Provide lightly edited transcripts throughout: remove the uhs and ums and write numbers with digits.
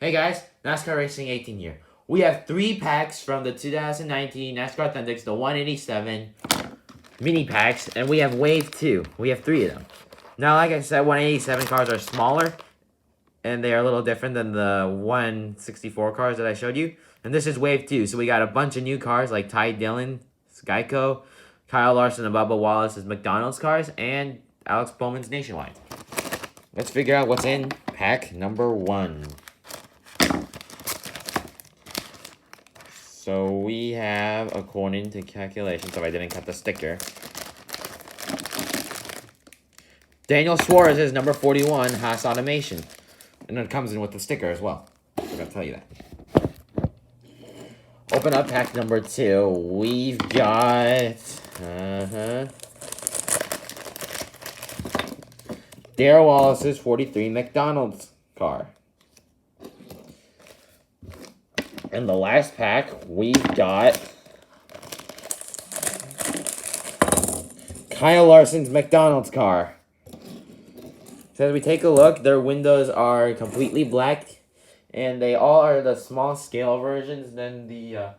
Hey guys, NASCAR Racing 18 here. We have 3 packs from the 2019 NASCAR Authentics, the 187 mini packs, and we have Wave 2. We have 3 of them. Now, like I said, 187 cars are smaller, and they are a little different than the 164 cars that I showed you. And this is Wave 2, so we got a bunch of new cars like Ty Dillon, Geico, Kyle Larson and Bubba Wallace's McDonald's cars, and Alex Bowman's Nationwide. Let's figure out what's in pack number 1. So we have, according to calculations, if I didn't cut the sticker, Daniel Suarez is number 41, Haas Automation. And it comes in with the sticker as well. I forgot to tell you that. Open up pack number 2. We've got... Darrell Wallace's 43 McDonald's car. In the last pack, we've got Kyle Larson's McDonald's car. So as we take a look, their windows are completely black, and they all are the small scale versions than the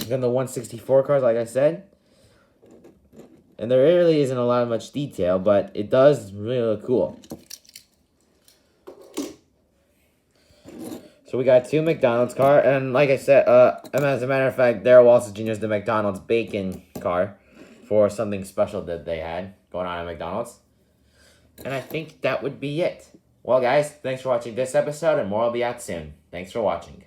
164 cars, like I said. And there really isn't a lot of much detail, but it does really look cool. So we got 2 McDonald's car, and like I said, as a matter of fact, Darrell Wallace Jr. is the McDonald's bacon car for something special that they had going on at McDonald's. And I think that would be it. Well, guys, thanks for watching this episode, and more will be out soon. Thanks for watching.